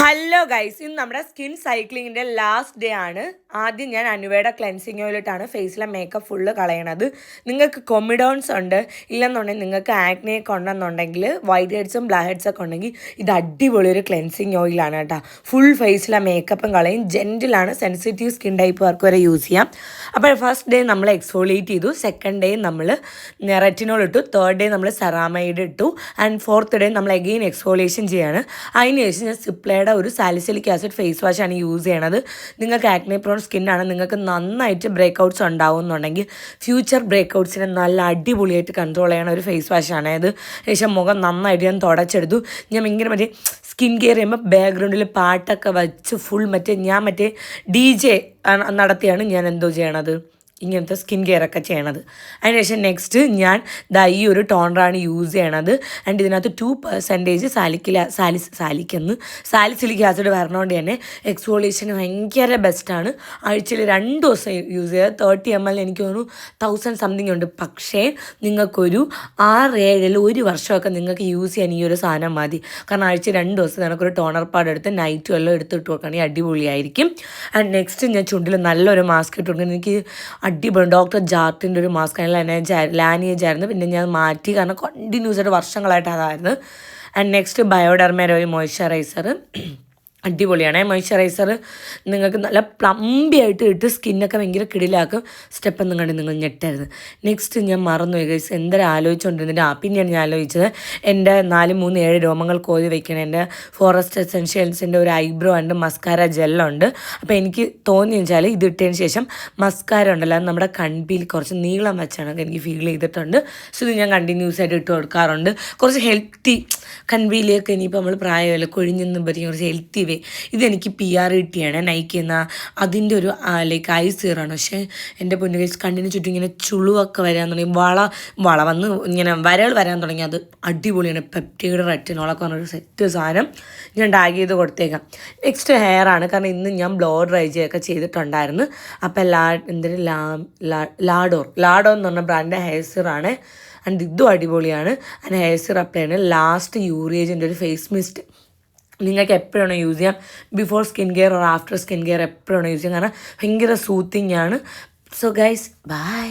Hello guys, ഇന്ന് നമ്മുടെ skin സൈക്ലിങ്ങിൻ്റെ last day ആണ്. ആദ്യം ഞാൻ അനുവയുടെ ക്ലെൻസിങ് ഓയിലിട്ടാണ് ഫേസിലെ മേക്കപ്പ് ഫുള്ള് കളയണത്. നിങ്ങൾക്ക് കൊമിഡോൺസ് ഉണ്ട്, ഇല്ലെന്നുണ്ടെങ്കിൽ നിങ്ങൾക്ക് ആക്നെ ഒക്കെ ഉണ്ടെന്നുണ്ടെങ്കിൽ വൈറ്റ് ഹെഡ്സും ബ്ലാക്ക് ഹെഡ്സ് ഒക്കെ ഉണ്ടെങ്കിൽ ഇത് അടിപൊളി ഒരു ക്ലെൻസിങ് ഓയിലാണ് കേട്ടോ. ഫുൾ ഫേസിലെ മേക്കപ്പും കളയും. ജെൻറ്റിലാണ്, സെൻസിറ്റീവ് സ്കിൻ ടൈപ്പുകാർക്ക് വരെ യൂസ് ചെയ്യാം. അപ്പോൾ ഫസ്റ്റ് ഡേ നമ്മൾ എക്സ്ഫോളിയേറ്റ് ചെയ്തു, സെക്കൻഡ് ഡേ നമ്മൾ റെറ്റിനോൾ ഇട്ടു, തേർഡ് ഡേ നമ്മൾ സെറാമൈഡ് ഇട്ടു, ആൻഡ് ഫോർത്ത് ഡേ നമ്മൾ അഗെയിൻ എക്സ്ഫോളിയേഷൻ ചെയ്യാണ്. അതിനുശേഷം ഞാൻ സിപ്ലയുടെ ഒരു സാലിസിലിക് ആസിഡ് ഫേസ് വാഷാണ് യൂസ് ചെയ്യണത്. നിങ്ങൾക്ക് ആക്നെ പ്രോൺ സ്കിന്നാണ്, നിങ്ങൾക്ക് നന്നായിട്ട് ബ്രേക്കൗട്ട്സ് ഉണ്ടാവുന്നുണ്ടെങ്കിൽ ഫ്യൂച്ചർ ബ്രേക്കൗട്ട്സിനെ നല്ല അടിപൊളിയായിട്ട് കൺട്രോൾ ചെയ്യണ ഒരു ഫേസ് വാഷാണ് ഇത്. ശേഷം മുഖം നന്നായിട്ട് ഞാൻ തുടച്ചെടുത്തു. ഞാൻ ഇങ്ങനെ മറ്റേ സ്കിൻ കെയർ ചെയ്യുമ്പോൾ ബാക്ക്ഗ്രൗണ്ടിൽ പാട്ടൊക്കെ വെച്ച് ഫുൾ മറ്റേ DJ നടത്തിയാണ് ഞാൻ എന്തോ ചെയ്യണത്, ഇങ്ങനത്തെ സ്കിൻ കെയർ ഒക്കെ ചെയ്യണത്. അതിനുശേഷം നെക്സ്റ്റ് ഞാൻ ഈ ഒരു ടോണറാണ് യൂസ് ചെയ്യണത്. ആൻഡ് ഇതിനകത്ത് 2% സാലിസിലിക് ആസിഡ് വരണോണ്ട് തന്നെ എക്സ്ഫോളിയേഷന് ഭയങ്കര ബെസ്റ്റാണ്. ആഴ്ചയിൽ 2 ദിവസം യൂസ് ചെയ്യുക. 30 ml എനിക്ക് തോന്നുന്നു 1000 സംതിങ് ഉണ്ട്. പക്ഷേ നിങ്ങൾക്കൊരു 6-7 1 വർഷമൊക്കെ നിങ്ങൾക്ക് യൂസ് ചെയ്യാൻ ഈ ഒരു സാധനം മതി. കാരണം ആഴ്ച 2 ദിവസം നിനക്കൊരു ടോണർ പാഡ് എടുത്ത് നൈറ്റും എല്ലാം എടുത്തിട്ട് കൊടുക്കുകയാണെങ്കിൽ അടിപൊളിയായിരിക്കും. ആൻഡ് നെക്സ്റ്റ് ഞാൻ ചുണ്ടിൽ നല്ലൊരു മാസ്ക് ഇട്ട് കൊടുക്കുന്നത്. എനിക്ക് അടിപൊളി ഡോക്ടർ ജാർട്ടിൻ്റെ ഒരു മാസ്ക് ലാനിയേജ് ആയിരുന്നു. പിന്നെ ഞാൻ മാറ്റി, കാരണം കണ്ടിന്യൂസ് ആയിട്ട് വർഷങ്ങളായിട്ട് അതായിരുന്നു. ആൻഡ് നെക്സ്റ്റ് ബയോഡെർമയുടെ ഒരു മോയ്സ്ചറൈസർ അടിപൊളിയാണ്. മോയ്സ്ചറൈസർ നിങ്ങൾക്ക് നല്ല പ്ലംബി ആയിട്ട് ഇട്ട് സ്കിന്നൊക്കെ ഭയങ്കര കിടിലാക്കും. സ്റ്റെപ്പൊന്നും കണ്ട് നിങ്ങൾ ഞെട്ടരുത്. നെക്സ്റ്റ് ഞാൻ മറന്നുപോയി ഗൈസ്, എന്തൊരു ആലോചിച്ചുകൊണ്ടിരുന്നിട്ട് പിന്നെയാണ് ഞാൻ ആലോചിച്ചത്. എൻ്റെ 4-3-7 രോമങ്ങൾ കോതി വയ്ക്കണം. എൻ്റെ ഫോറസ്റ്റ് എസെൻഷ്യൽസിൻ്റെ ഒരു ഐബ്രോ ആൻഡ് മസ്കാര ജെല്ലുണ്ട്. അപ്പോൾ എനിക്ക് തോന്നിയെന്ന് വെച്ചാൽ ഇത് ഇട്ടതിന് ശേഷം മസ്കാര ഉണ്ടല്ലോ, അത് നമ്മുടെ കൺപിയിൽ കുറച്ച് നീളം വെച്ചാണ് എനിക്ക് ഫീൽ ചെയ്തിട്ടുണ്ട്. സോ ഇത് ഞാൻ കണ്ടിന്യൂസ് ആയിട്ട് ഇട്ട് കൊടുക്കാറുണ്ട്. കുറച്ച് ഹെൽത്തി കൺവീലിയൊക്കെ ഇനിയിപ്പോൾ നമ്മൾ പ്രായമല്ല, കൊഴിഞ്ഞെന്നും പറ്റി കുറച്ച് ഹെൽത്തി വേ. ഇതെനിക്ക് PR കിട്ടിയാണ് നൈക്ക് എന്ന അതിൻ്റെ ഒരു ഐ സീറാണ്. പക്ഷേ എൻ്റെ പൊന്നു കേസ് കണ്ണിന് ചുറ്റും ഇങ്ങനെ ചുളുവൊക്കെ വരാൻ തുടങ്ങി, വള വന്ന് ഇങ്ങനെ വരകൾ വരാൻ തുടങ്ങി. അത് അടിപൊളിയാണ്. പെപ്റ്റൈഡ് റെറ്റിനോളൊക്കെ പറഞ്ഞൊരു സെറ്റ് സാധനം ഞാൻ ടാഗ് ചെയ്ത് കൊടുത്തേക്കാം. നെക്സ്റ്റ് ഹെയർ ആണ്, കാരണം ഇന്ന് ഞാൻ ബ്ലോ ഡ്രൈ ചെയ്യൊക്കെ ചെയ്തിട്ടുണ്ടായിരുന്നു. അപ്പോൾ ലാഡോ എന്ന് പറഞ്ഞ ബ്രാൻഡിൻ്റെ ഹെയർ സീറാണ്. ആൻഡ് ഇതും അടിപൊളിയാണ്. ആൻഡ് ഹെയർ സീർ അപ്ലൈ ആണ്. ലാസ്റ്റ് യൂറിയേജിൻ്റെ ഒരു ഫേസ് മിസ്റ്റ് നിങ്ങൾക്ക് എപ്പോഴാണോ യൂസ് ചെയ്യാം, before skin care or after skin care എപ്പോഴാണോ യൂസ് ചെയ്യാം, കാരണം ഭയങ്കര സൂത്തിങ് ആണ്. So guys bye.